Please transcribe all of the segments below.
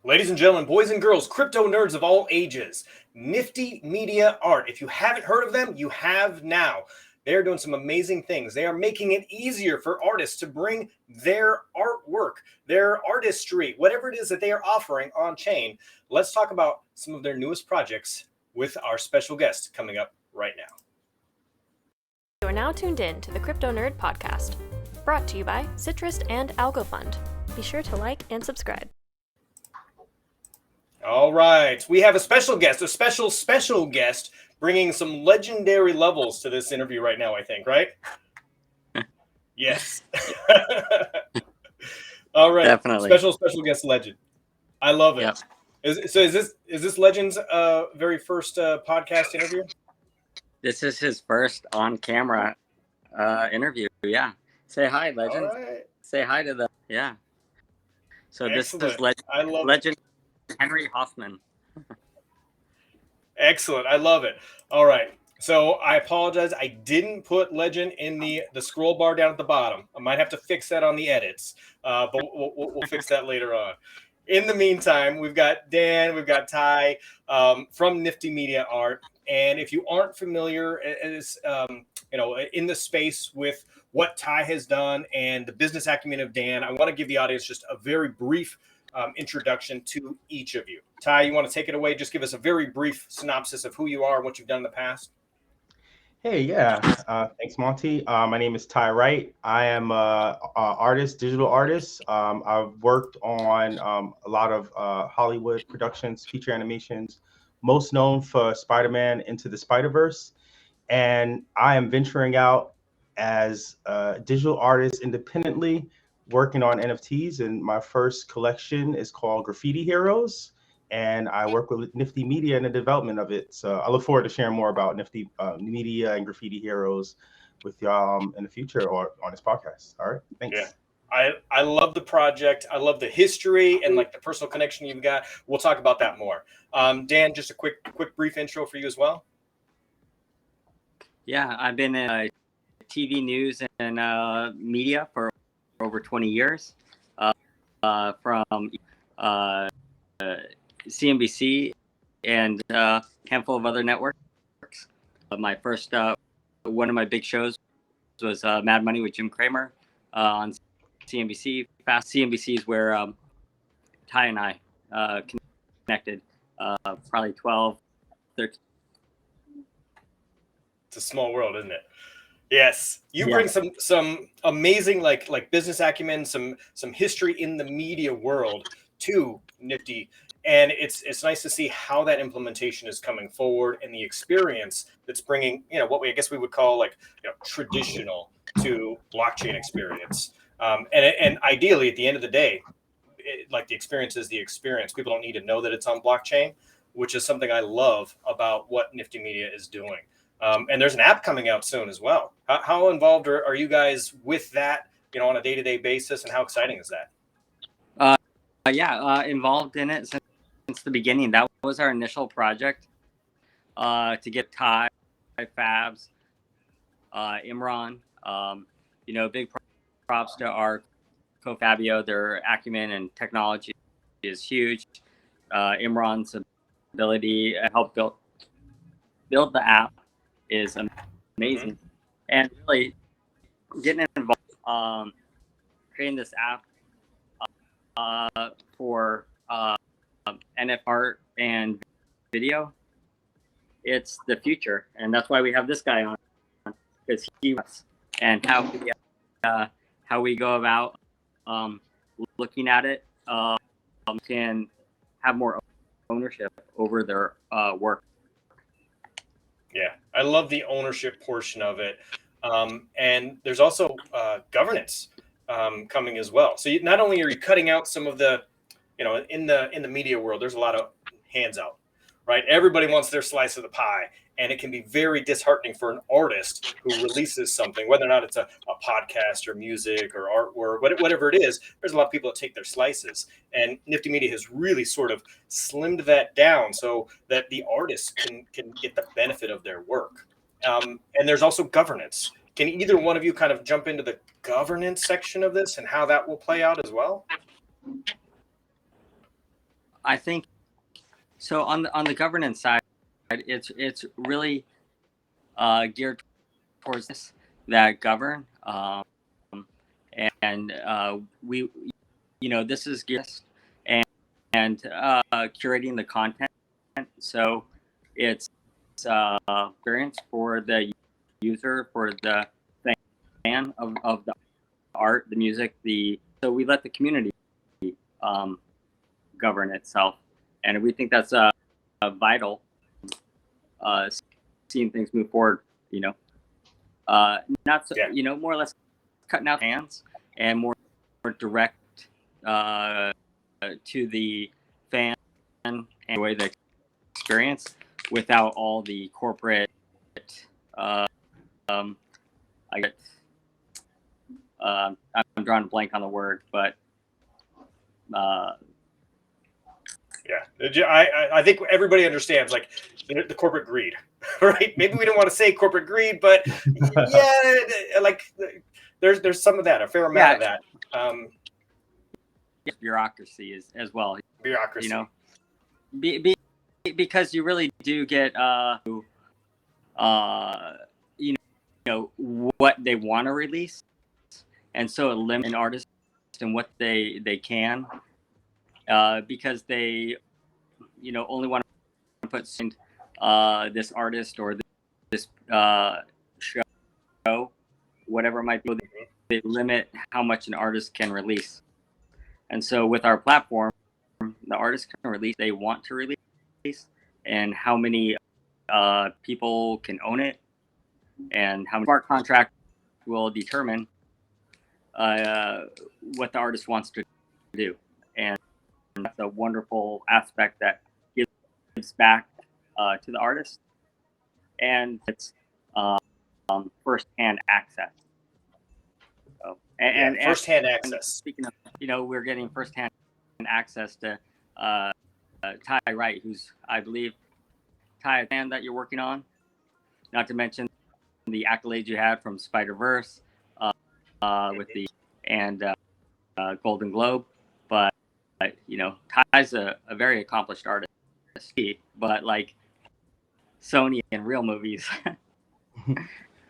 Ladies and gentlemen, boys and girls, crypto nerds of all ages, Nifty Media Art. If you haven't heard of them, you have now. They're doing some amazing things. They are making it easier for artists to bring their artwork, their artistry, whatever it is that they are offering on chain. Let's talk about some of their newest projects with our special guest coming up right now. You are now tuned in to the KryptoNurd podcast, brought to you by Citrus and ALGO Fund. Be sure to like and subscribe. All right, we have a special guest, a special guest, bringing some legendary levels to this interview right now, I think, right? Yes. All right, Definitely. special guest legend. I love it. Yep. Is this Legend's very first podcast interview? This is his first on-camera interview. Yeah. Say hi, Legend. All right. Say hi to the So Excellent. This is Legend Henry Hoffman. Excellent. I love it. All right. So I apologize. I didn't put Legend in the scroll bar down at the bottom. I might have to fix that on the edits, but we'll fix that later on. In the meantime, we've got Dan, we've got Ty from Nifty Media Art. And if you aren't familiar in the space with what Ty has done and the business acumen of Dan, I want to give the audience just a very brief introduction to each of you. Ty, you want to take it away? Just give us a very brief synopsis of who you are and what you've done in the past. Hey, yeah. Thanks, Monty. My name is Ty Wright. I am an artist, digital artist. I've worked on a lot of Hollywood productions, feature animations, most known for Spider-Man Into the Spider-Verse. And I am venturing out as a digital artist independently, working on NFTs, and my first collection is called Graffiti Heroes, and I work with Nifty Media in the development of it. So I look forward to sharing more about Nifty Media and Graffiti Heroes with y'all in the future or on this podcast. All right, thanks. Yeah, I love the project. I love the history and like the personal connection you've got. We'll talk about that more. Dan, just a quick brief intro for you as well. Yeah, I've been in TV news and media for over 20 years, from CNBC and a handful of other networks. My first, one of my big shows was Mad Money with Jim Cramer on CNBC. CNBC is where Ty and I connected, probably 12, 13. It's a small world, isn't it? Yes, you bring some amazing like business acumen, some history in the media world to Nifty, and it's nice to see how that implementation is coming forward and the experience that's bringing what I guess we would call traditional to blockchain experience. And ideally, at the end of the day, the experience is the experience. People don't need to know that it's on blockchain, which is something I love about what Nifty Media is doing. And there's an app coming out soon as well. How involved are you guys with that, on a day-to-day basis, and how exciting is that? Involved in it since the beginning. That was our initial project to get Ty, Fabs, Imran. Big props to our co-Fabio. Their acumen and technology is huge. Imran's ability to help build the app is amazing, and really getting involved, creating this app for NFT art and video. It's the future, and that's why we have this guy on, because he and how we go about looking at it can have more ownership over their work. Yeah, I love the ownership portion of it. And there's also governance coming as well. So not only are you cutting out some of the, in the media world, there's a lot of hands out, right? Everybody wants their slice of the pie. And it can be very disheartening for an artist who releases something, whether or not it's a podcast or music or artwork, whatever it is. There's a lot of people that take their slices. And Nifty Media has really sort of slimmed that down so that the artists can get the benefit of their work. And there's also governance. Can either one of you kind of jump into the governance section of this and how that will play out as well? I think so. On the governance side, it's really geared towards this that govern, and we, this is geared and curating the content. So it's experience for the user, for the fan of the art, the music, so we let the community govern itself, and we think that's vital. Seeing things move forward, not so, more or less cutting out hands and more direct to the fan and enjoy the experience without all the corporate. I get. I'm drawing a blank on the word, but I think everybody understands like the corporate greed, right? Maybe we don't want to say corporate greed, but like there's some of that, a fair amount of that. Bureaucracy is as well. Bureaucracy, because you really do get what they want to release, and so it limits an artist and what they can, because they only want to put this artist or this show, whatever it might be. They limit how much an artist can release, and so with our platform, the artist can release they want to release, and how many people can own it, and how many smart contract will determine what the artist wants to do. And that's a wonderful aspect that gives back to the artist, and it's first-hand access. So, and first-hand access. And speaking of, we're getting first-hand access to Ty Wright, who's, I believe, Ty, a band that you're working on. Not to mention the accolades you had from Spider-Verse with the Golden Globe, but Ty's a very accomplished artist, but like Sony in real movies.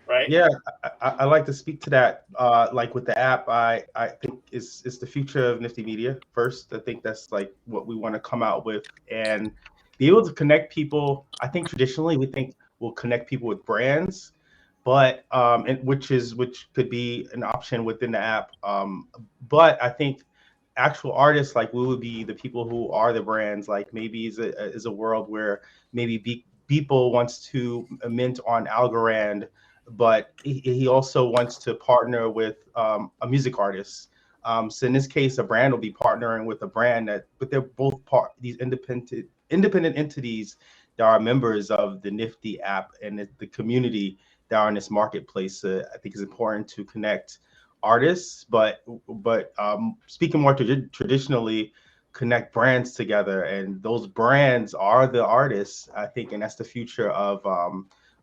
Right. Yeah, I like to speak to that. Like with the app, I think it's the future of Nifty Media. First, I think that's like what we want to come out with and be able to connect people. I think traditionally we think we'll connect people with brands, but which could be an option within the app. But I think actual artists, like we would be the people who are the brands. Like maybe is a world where maybe Beeple wants to mint on Algorand, but he also wants to partner with a music artist. So in this case, a brand will be partnering with a brand but they're both these independent entities that are members of the Nifty app and the community that are in this marketplace. I think it's important to connect artists, but speaking more traditionally, connect brands together, and those brands are the artists, I think, and that's the future of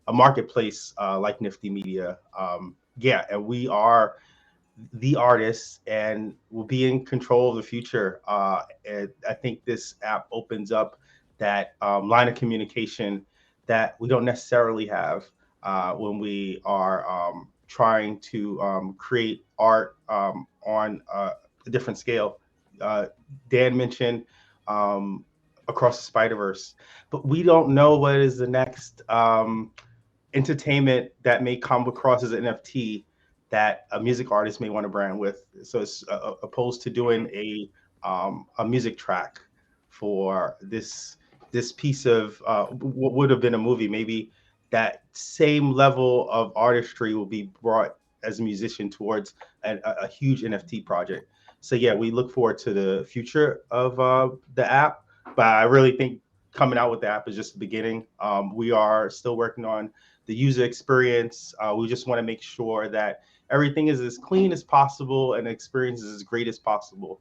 a marketplace like Nifty Media. And we are the artists, and we'll be in control of the future. And I think this app opens up that line of communication that we don't necessarily have when we are trying to create art on a different scale. Dan mentioned Across the Spider-Verse, but we don't know what is the next entertainment that may come across as an NFT that a music artist may want to brand with. So it's opposed to doing a music track for this piece of what would have been a movie. Maybe that same level of artistry will be brought as a musician towards a huge NFT project. So yeah, we look forward to the future of the app, but I really think coming out with the app is just the beginning. We are still working on the user experience. We just want to make sure that everything is as clean as possible and the experience is as great as possible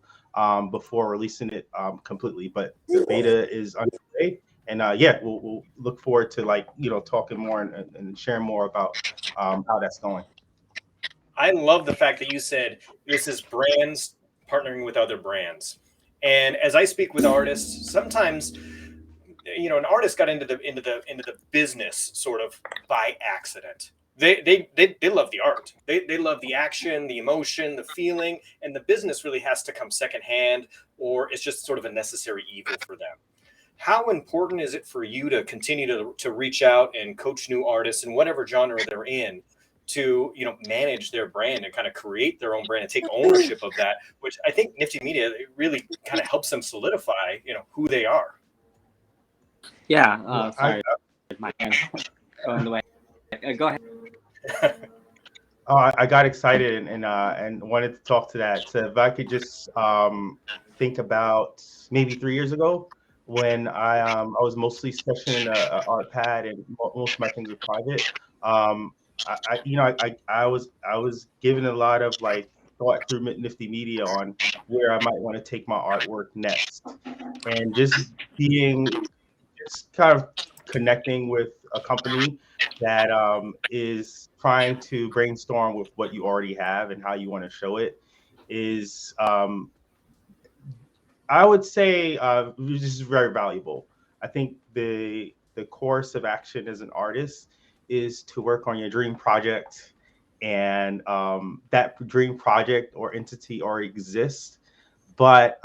before releasing it completely. But the beta is underway, and we'll look forward to talking more and sharing more about how that's going. I love the fact that you said this is brands partnering with other brands. And as I speak with artists, sometimes, you know, an artist got into the business sort of by accident. They love the art. They love the action, the emotion, the feeling, and the business really has to come secondhand, or it's just sort of a necessary evil for them. How important is it for you to continue to reach out and coach new artists in whatever genre they're in, to, you know, manage their brand and kind of create their own brand and take ownership of that, which I think Nifty Media, it really kind of helps them solidify, you know, who they are. Yeah. Sorry, my hand going the way. Go ahead. I got excited and wanted to talk to that. So if I could just think about maybe 3 years ago when I was mostly sketching in a art pad and most of my things were private. I was given a lot of like thought through Nifty Media on where I might want to take my artwork next, and just kind of connecting with a company that is trying to brainstorm with what you already have and how you want to show it is, I would say, this is very valuable. I think the course of action as an artist is to work on your dream project, and that dream project or entity already exists. But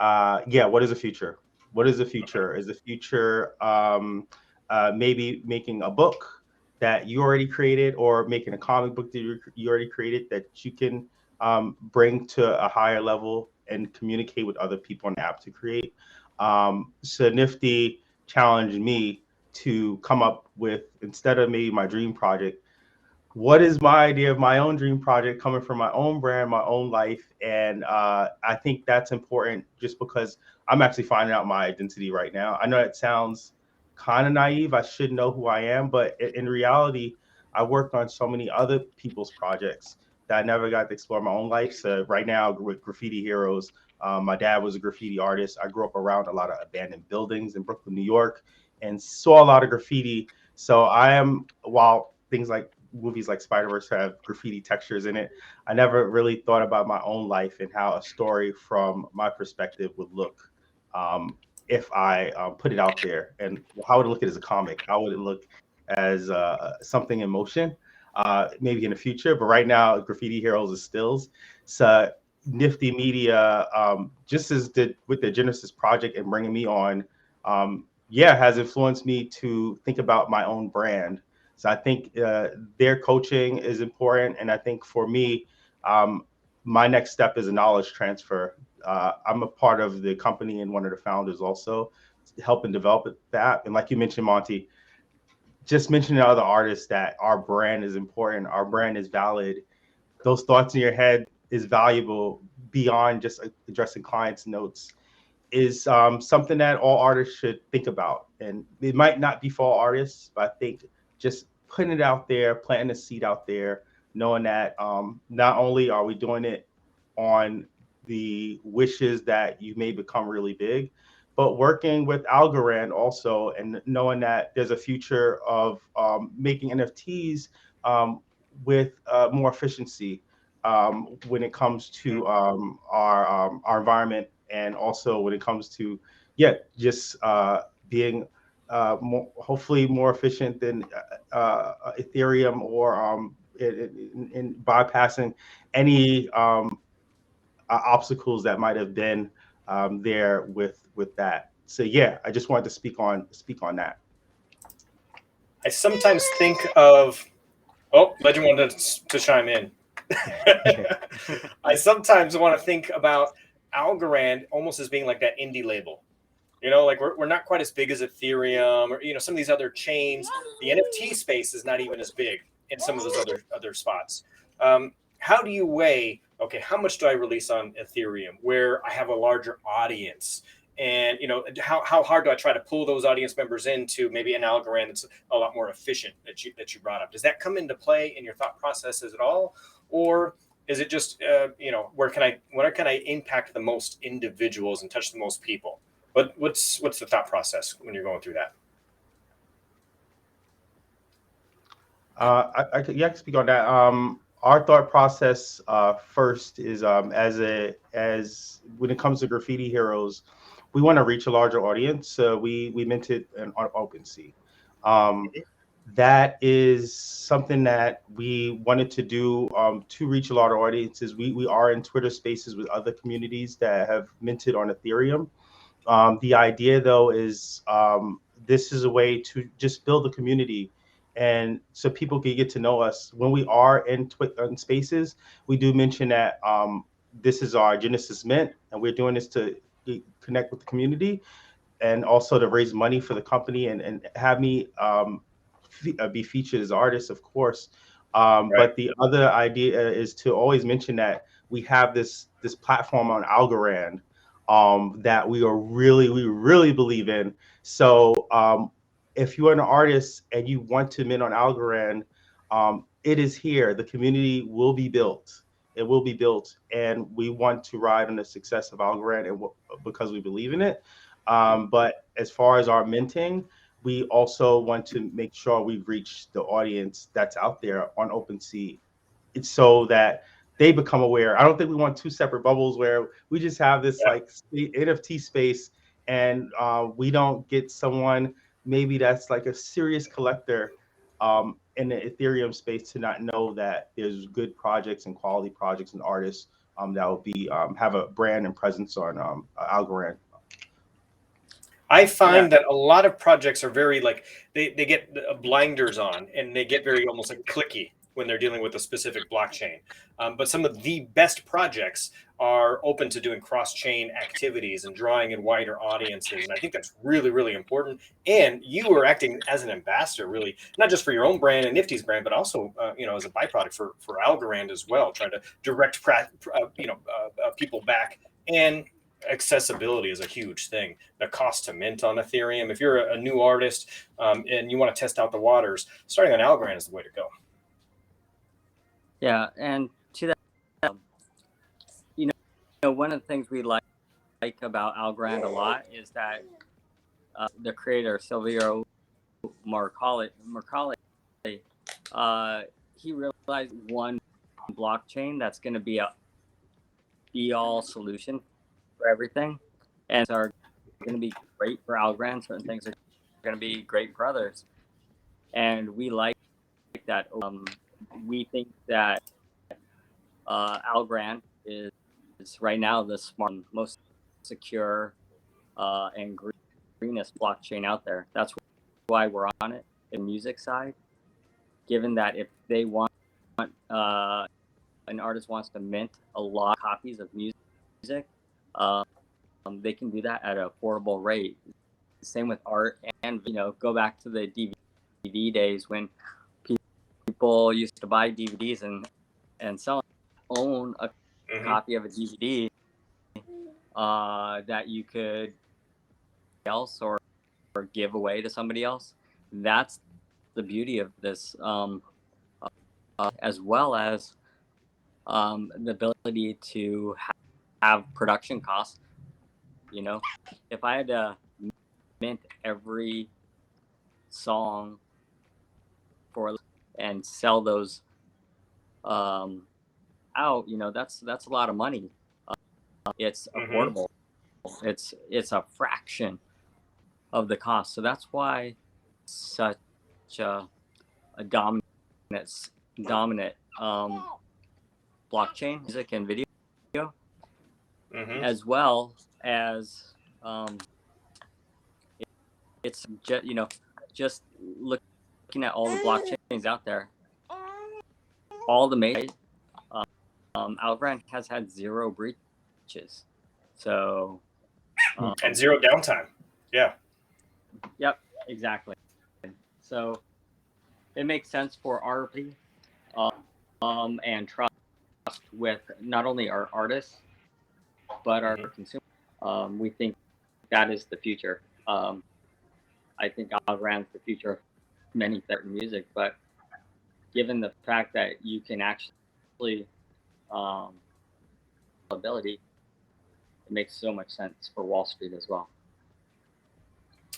yeah, what is the future? What is the future? Is the future maybe making a book that you already created, or making a comic book that you already created that you can bring to a higher level and communicate with other people on the app to create? So Nifty challenged me to come up with, instead of maybe my dream project, what is my idea of my own dream project coming from my own brand, my own life. And I think that's important just because I'm actually finding out my identity right now. I know it sounds kind of naive. I should know who I am, but in reality, I worked on so many other people's projects that I never got to explore my own life. So right now with Graffiti Heroes, my dad was a graffiti artist. I grew up around a lot of abandoned buildings in Brooklyn, New York, and saw a lot of graffiti. So while things like movies like Spider-Verse have graffiti textures in it, I never really thought about my own life and how a story from my perspective would look if I put it out there. And how would it look as a comic? How would it look as something in motion? Maybe in the future, but right now, Graffiti Heroes is stills. So Nifty Media, just as did with the Genesis project and bringing me on, has influenced me to think about my own brand. So I think their coaching is important. And I think for me, my next step is a knowledge transfer. I'm a part of the company and one of the founders also, helping develop that. And like you mentioned, Monty, just mentioning to other artists that our brand is important, our brand is valid. Those thoughts in your head is valuable beyond just addressing clients' notes, is something that all artists should think about. And it might not be for all artists, but I think just putting it out there, planting a seed out there, knowing that not only are we doing it on the wishes that you may become really big, but working with Algorand also, and knowing that there's a future of making NFTs with more efficiency when it comes to our environment, and also when it comes to just being hopefully more efficient than Ethereum, or in bypassing any obstacles that might have been there with that. So yeah, I just wanted to speak on that. I sometimes think of, Legend wanted to chime in. I sometimes want to think about Algorand almost as being like that indie label. You know, like we're not quite as big as Ethereum or, you know, some of these other chains. The NFT space is not even as big in some of those other spots. How do you weigh, okay, how much do I release on Ethereum where I have a larger audience? And, you know, how hard do I try to pull those audience members into maybe an Algorand that's a lot more efficient that you brought up? Does that come into play in your thought processes at all? Or is it just, you know, where can I impact the most individuals and touch the most people? What's the thought process when you're going through that? I can speak on that. Our thought process first is as when it comes to Graffiti Heroes, we want to reach a larger audience. So we minted on OpenSea. That is something that we wanted to do to reach a lot of audiences. We are in Twitter Spaces with other communities that have minted on Ethereum. The idea, though, is this is a way to just build a community, and so people can get to know us. When we are in Spaces, we do mention that this is our Genesis Mint, and we're doing this to connect with the community, and also to raise money for the company, and have me be featured as artists, of course. Right. But the other idea is to always mention that we have this platform on Algorand that we really believe in. So if you are an artist and you want to mint on Algorand, it is here. The community will be built. It will be built, and we want to ride on the success of Algorand, and because we believe in it. But as far as our minting, we also want to make sure we reach the audience that's out there on OpenSea. It's so that they become aware. I don't think we want two separate bubbles where we just have this like NFT space, and we don't get someone maybe that's like a serious collector in the Ethereum space to not know that there's good projects and quality projects and artists that will be have a brand and presence on Algorand. I find that a lot of projects are very like they get blinders on, and they get very almost like clicky when they're dealing with a specific blockchain. But some of the best projects are open to doing cross-chain activities and drawing in wider audiences. And I think that's really important. And you are acting as an ambassador, really, not just for your own brand and Nifty's brand, but also, as a byproduct for Algorand as well, trying to direct, people back. And accessibility is a huge thing. The cost to mint on Ethereum, if you're a new artist and you want to test out the waters, starting on Algorand is the way to go. Yeah, and to that, one of the things we like about Algorand a lot is that the creator Silvio Mercalli, he realized one blockchain that's going to be a be-all solution for everything, and are going to be great for Algorand. Certain things are going to be great for others, and we like that. We think that Algorand is right now the most secure and greenest blockchain out there. That's why we're on it. In music side, given that if they want an artist wants to mint a lot of copies of music, they can do that at an affordable rate. Same with art, and go back to the DVD days when people used to buy DVDs and own a copy of a DVD that you could else or give away to somebody else. That's the beauty of this, as well as the ability to have production costs. If I had to mint every song and sell those out, that's a lot of money. It's affordable. It's a fraction of the cost. So that's why such a dominant blockchain, music and video, as well as it's just looking at all the blockchains out there, all the major Algorand has had 0 breaches, so and 0 downtime. Yep, exactly. So it makes sense for our and trust with not only our artists but our consumers. We think that is the future. I think Algorand's the future of many certain music, but given the fact that you can actually ability, it makes so much sense for Wall Street as well.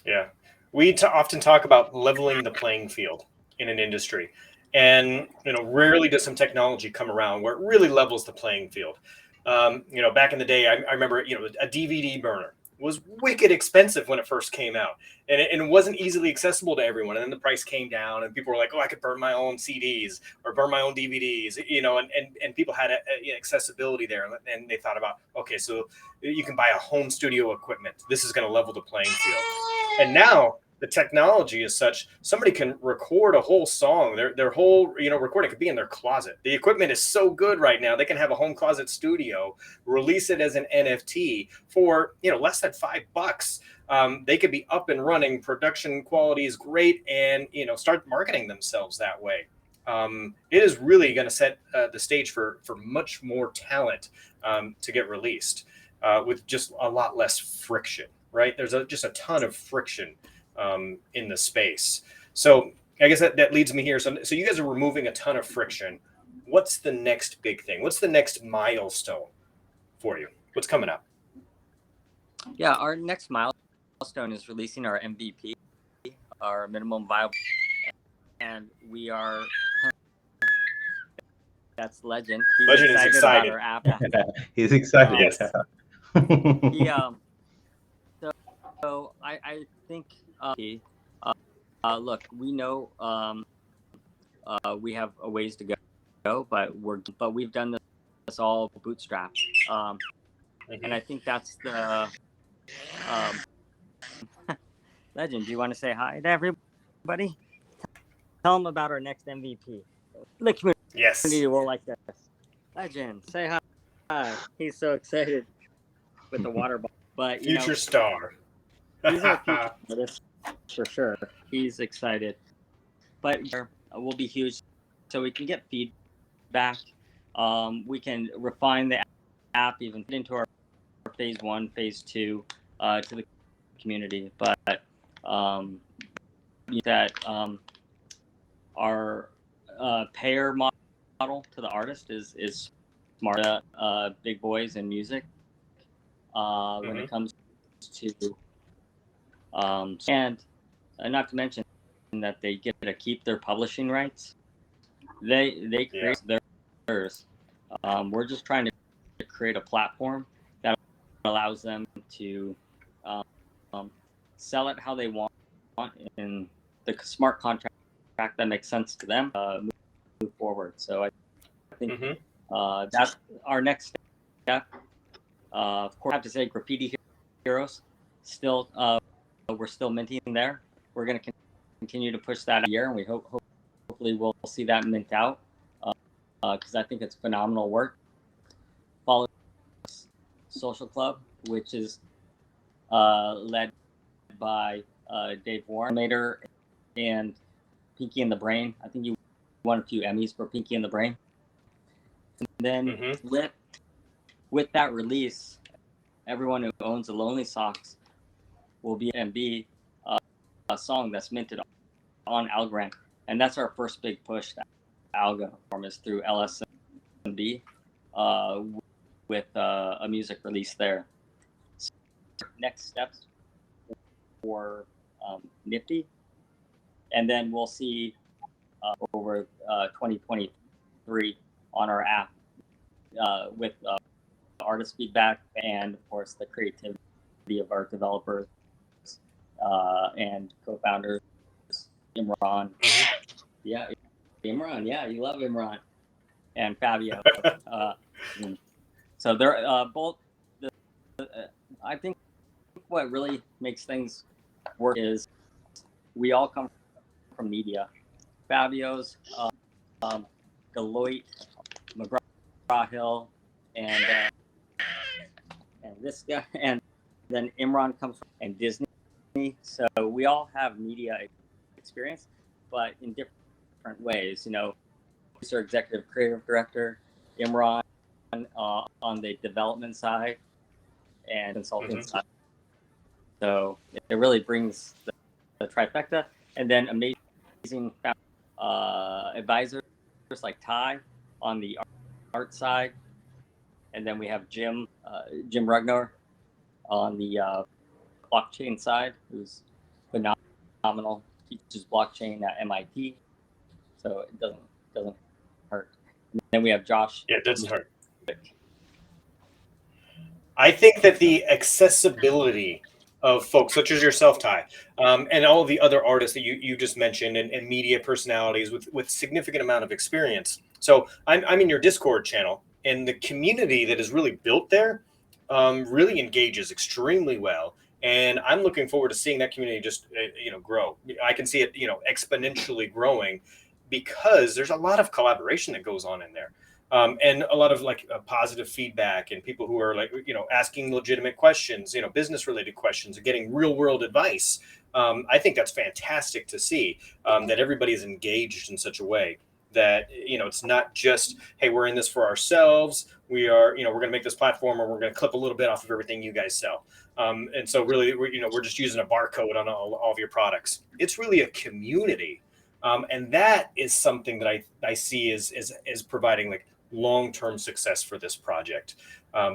Yeah, we often talk about leveling the playing field in an industry, and rarely does some technology come around where it really levels the playing field. Back in the day, I remember a DVD burner was wicked expensive when it first came out, and it wasn't easily accessible to everyone. And then the price came down, and people were like, "Oh, I could burn my own CDs or burn my own DVDs," and people had accessibility there, and they thought about, okay, so you can buy a home studio equipment. This is going to level the playing field, and now the technology is such somebody can record a whole song, their whole recording could be in their closet. The equipment is so good right now, they can have a home closet studio, release it as an NFT for less than $5. They could be up and running, production quality is great, and start marketing themselves that way. It is really going to set the stage for much more talent to get released with just a lot less friction, right? There's just a ton of friction in the space. So I guess that leads me here. So you guys are removing a ton of friction. What's the next big thing? What's the next milestone for you? What's coming up? Yeah, our next milestone is releasing our MVP, our minimum viable, and we are. That's Legend. Legend is excited about our app. He's excited. Yes. So I think. Look, we know we have a ways to go, but we've done this all bootstrapped, and I think that's the Legend. Do you want to say hi to everybody? Tell them about our next MVP. The community will like this. Legend, say hi. Hi. He's so excited with the water bottle. But future star. He's our future artist for sure. He's excited, but will be huge, so we can get feedback. We can refine the app, even into our phase 1, phase 2 to the community. But that our payer model to the artist is smart. Big boys in music when it comes to and not to mention that they get to keep their publishing rights. They create theirs. We're just trying to create a platform that allows them to sell it how they want in the smart contract that makes sense to them. Move forward. So I think that's our next step. Of course, I have to say, Graffiti Heroes still. We're still minting there. We're going to continue to push that year, and we hopefully we'll see that mint out because I think it's phenomenal work. Follow Social Club, which is led by Dave Warren and Pinky and the Brain. I think you won a few Emmys for Pinky and the Brain. And then with that release, everyone who owns the Lonely Socks will be a song that's minted on Algorand, and that's our first big push. That ALGO form is through LSMB with a music release there. So next steps for Nifty, and then we'll see over 2023 on our app with artist feedback and of course the creativity of our developers and co-founders, Imran. Imran. Yeah, you love Imran and Fabio. So they're both. I think what really makes things work is we all come from media. Fabio's Deloitte, McGraw-Hill, and this guy, and then Imran comes from and Disney. So we all have media experience, but in different ways. Producer, executive, creative director, Imran on the development side and consulting side. So it really brings the trifecta, and then amazing advisors like Ty on the art side, and then we have Jim Rugner on the blockchain side, who's phenomenal. Teaches blockchain at MIT, so it doesn't hurt. And then we have Josh. Yeah, it doesn't hurt. I think that the accessibility of folks such as yourself, Ty, and all of the other artists that you just mentioned, and media personalities with significant amount of experience. So I'm in your Discord channel, and the community that is really built there really engages extremely well. And I'm looking forward to seeing that community just grow. I can see it exponentially growing because there's a lot of collaboration that goes on in there. And a lot of positive feedback and people who are asking legitimate questions, business related questions and getting real world advice. I think that's fantastic to see that everybody is engaged in such a way that, it's not just, hey, we're in this for ourselves. We are, we're going to make this platform or we're going to clip a little bit off of everything you guys sell. And so really, we're just using a barcode on all of your products. It's really a community. And that is something that I see as providing long-term success for this project.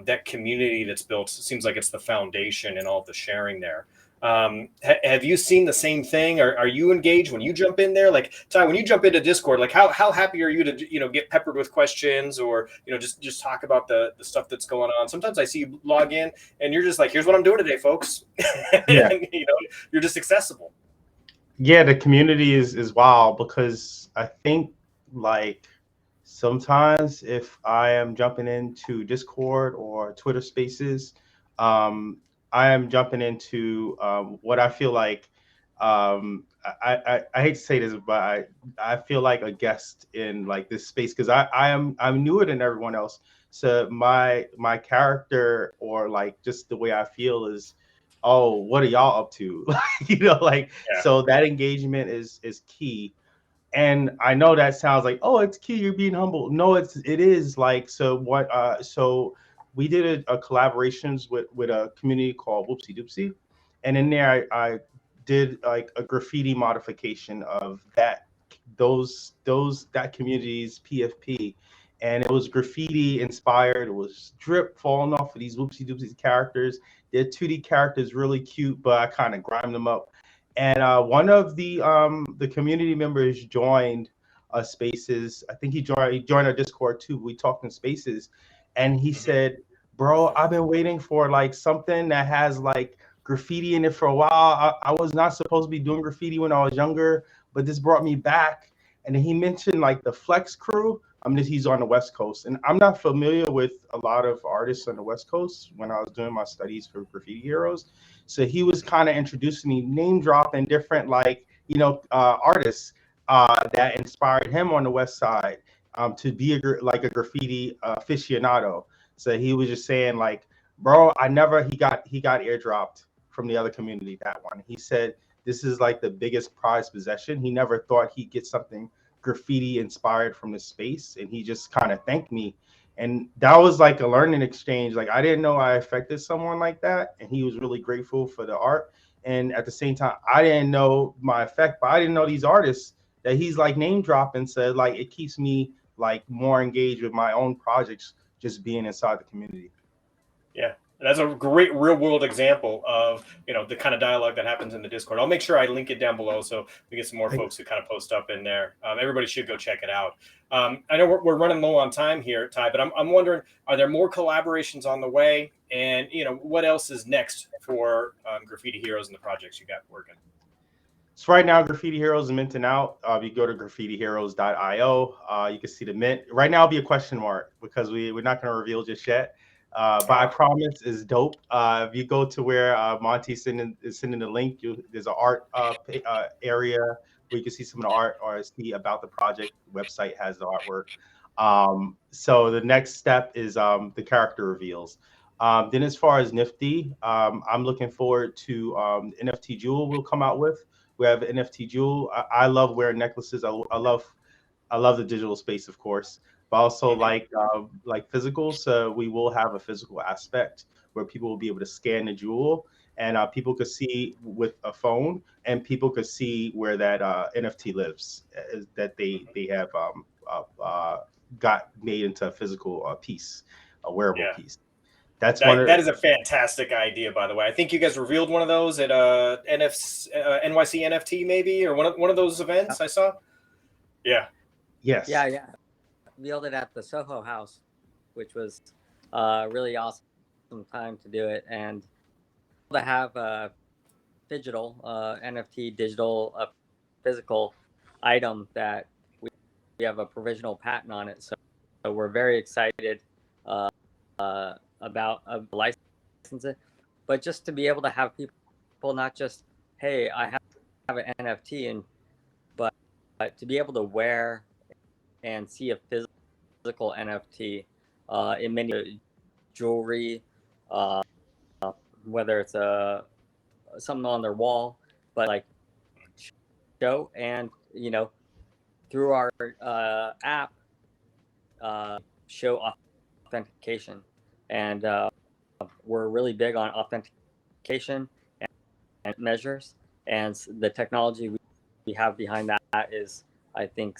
That community that's built seems like it's the foundation and all of the sharing there. Have you seen the same thing? Are you engaged when you jump in there? Like, Ty, when you jump into Discord, how happy are you to get peppered with questions or just talk about the stuff that's going on? Sometimes I see you log in and you're just like, here's what I'm doing today, folks. Yeah. And, you're just accessible. Yeah, the community is wild because I think sometimes if I am jumping into Discord or Twitter Spaces, I am jumping into what I feel like. I hate to say this, but I feel like a guest in this space because I'm newer than everyone else. So my character or just the way I feel is, oh, what are y'all up to? Yeah. So that engagement is key. And I know that sounds like, oh, it's key, you're being humble. No, it is so we did a collaborations with a community called Whoopsie Doopsie. And in there I did a graffiti modification of that community's PFP. And it was graffiti inspired. It was drip falling off of these Whoopsie Doopsie characters. They're 2D characters, really cute, but I kind of grimed them up. And one of the community members joined Spaces. I think he joined our Discord too. We talked in Spaces, and he said, "Bro, I've been waiting for something that has graffiti in it for a while. I was not supposed to be doing graffiti when I was younger, but this brought me back." And then he mentioned the Flex crew. He's on the West Coast, and I'm not familiar with a lot of artists on the West Coast when I was doing my studies for Graffiti Heroes. So he was kind of introducing me, name dropping different artists that inspired him on the West Side to be a graffiti aficionado. So he was just saying bro, he got airdropped from the other community, that one. He said this is the biggest prized possession. He never thought he'd get something graffiti inspired from the space, and he just kind of thanked me. And that was a learning exchange. I didn't know I affected someone like that, and he was really grateful for the art. And at the same time, I didn't know my effect, but I didn't know these artists that he's name dropping. Said it keeps me more engaged with my own projects, just being inside the community. Yeah, that's a great real world example of the kind of dialogue that happens in the Discord. I'll make sure I link it down below so we get some more folks who kind of post up in there. Everybody should go check it out. I know we're running low on time here, Ty, but I'm wondering, are there more collaborations on the way? And what else is next for Graffiti Heroes and the projects you got working? So right now, Graffiti Heroes is minting out. You go to graffitiheroes.io. You can see the mint. Right now, it'll be a question mark because we're not going to reveal just yet. But I promise is dope. If you go to where Monty's sending the link, there's an art area where you can see some of the art or see about the project. The website has the artwork. So the next step is the character reveals. Then as far as Nifty, I'm looking forward to NFT Jewel we'll come out with. We have NFT Jewel. I love wearing necklaces. I love the digital space, of course, but also like physical. So we will have a physical aspect where people will be able to scan the jewel, and people could see with a phone, and people could see where that NFT lives, that they have got made into a physical piece, a wearable piece. That is a fantastic idea, by the way. I think you guys revealed one of those at NYC NFT maybe, or one of those events I saw. Yeah. Yes. Yeah. Revealed it at the Soho House, which was really awesome. some time to do it, and to have a digital NFT, digital physical item that we have a provisional patent on it. So we're very excited uh, about license it, but just to be able to have people not just, hey, I have an NFT, but to be able to wear and see a physical NFT in many jewelry, whether it's something on their wall, but like show, and through our app show authentication, and we're really big on authentication and measures, and the technology we have behind that is, I think,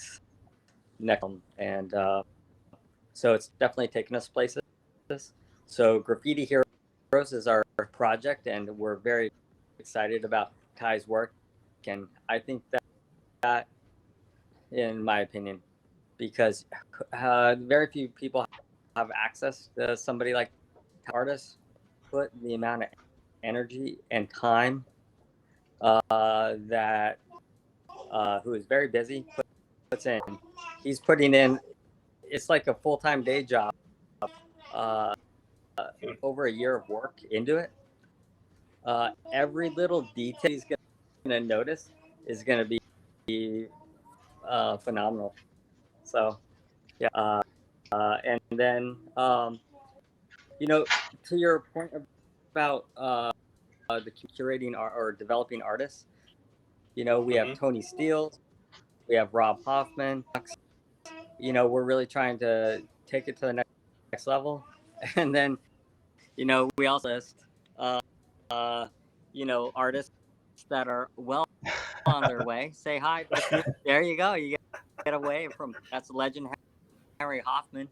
next. And so it's definitely taken us places. So Graffiti Heroes is our project, and we're very excited about Ty's work, and I think that in my opinion, because very few people have access to somebody like artists, put the amount of energy and time that who is very busy puts in. He's putting in, it's like a full-time day job, over a year of work into it. Every little detail he's going to notice is going to be phenomenal. So yeah, and then to your point about the curating or developing artists, we have Tony Steele, we have Rob Hoffman. We're really trying to take it to the next level, and then we also list artists that are well on their way. Say hi to the community. There you go. You get away from, that's legend Harry Hoffman.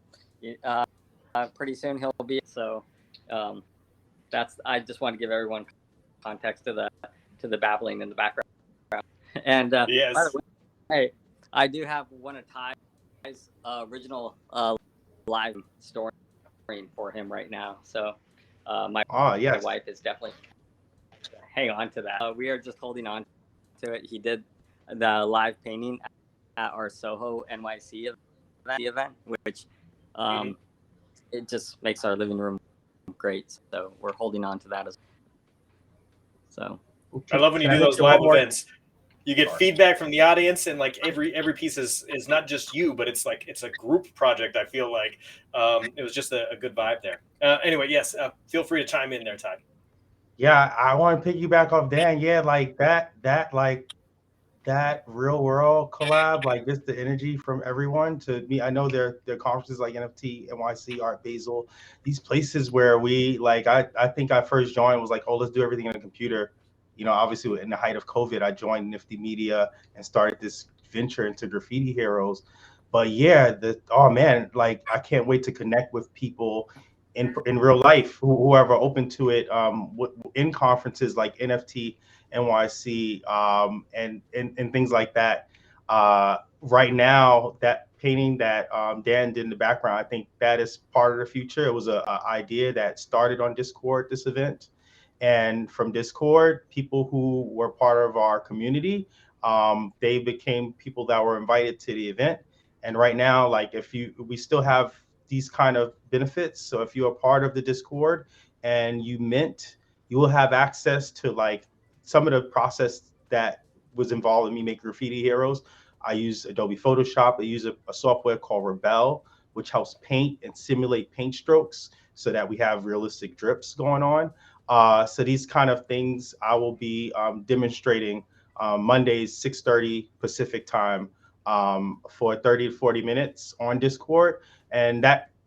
Pretty soon he'll be. So I just want to give everyone context to the babbling in the background. And yes. By the way, hey, I do have one of Ty's original live story for him right now. So my wife is definitely hang on to that. We are just holding on to it. He did the live painting at our Soho NYC event, which it just makes our living room great. So we're holding on to that as well. So I love when you do those live events. You get feedback from the audience, and like every piece is not just you, but it's a group project. I feel like it was just a good vibe there. Anyway, yes, feel free to chime in there, Ty. Yeah, I want to piggyback off Dan. Yeah, like that real world collab, like just the energy from everyone. To me, I know there are conferences like NFT, NYC, Art Basel, these places where we like. I think I first joined was like, oh, let's do everything on a computer. Obviously in the height of COVID, I joined Nifty Media and started this venture into Graffiti Heroes. But yeah, oh man, like I can't wait to connect with people in real life who are open to it in conferences like NFT NYC and things like that. Right now, that painting that Dan did in the background, I think that is part of the future. It was an idea that started on Discord, this event. And from Discord, people who were part of our community, they became people that were invited to the event. And right now, like we still have these kind of benefits. So if you're a part of the Discord and you mint, you will have access to like some of the process that was involved in me making Graffiti Heroes. I use Adobe Photoshop. I use a software called Rebel, which helps paint and simulate paint strokes so that we have realistic drips going on. So these kind of things I will be demonstrating Mondays, 6:30 Pacific time for 30 to 40 minutes on Discord. And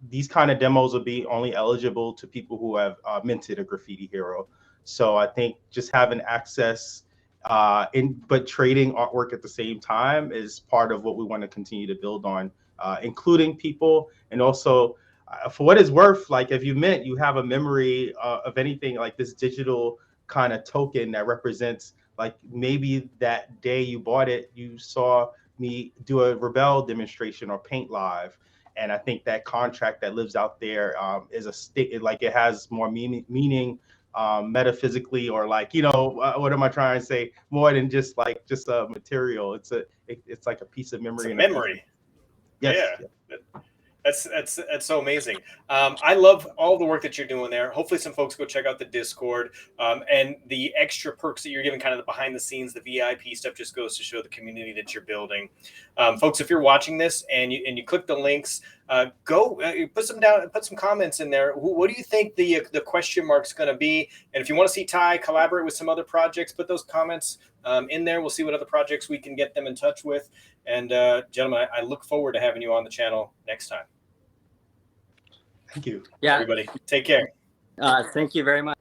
these kind of demos will be only eligible to people who have minted a Graffiti Hero. So I think just having access but trading artwork at the same time is part of what we want to continue to build on, including people. And also, for what it's worth, like if you mint, you have a memory of anything like this digital kind of token that represents like maybe that day you bought it, you saw me do a Rebel demonstration or paint live. And I think that contract that lives out there is like it has more meaning metaphysically, or like, what am I trying to say? More than just a material. It's like a piece of memory. It's a memory. Yes. Yeah. That's so amazing. I love all the work that you're doing there. Hopefully some folks go check out the Discord, and the extra perks that you're giving, kind of the behind the scenes, the VIP stuff, just goes to show the community that you're building. Folks, if you're watching this and you click the links, go put some comments in there. What do you think the question mark's going to be? And if you want to see Ty collaborate with some other projects, put those comments in there. We'll see what other projects we can get them in touch with. And gentlemen, I look forward to having you on the channel next time. Thank you. Yeah. Everybody, take care. Thank you very much.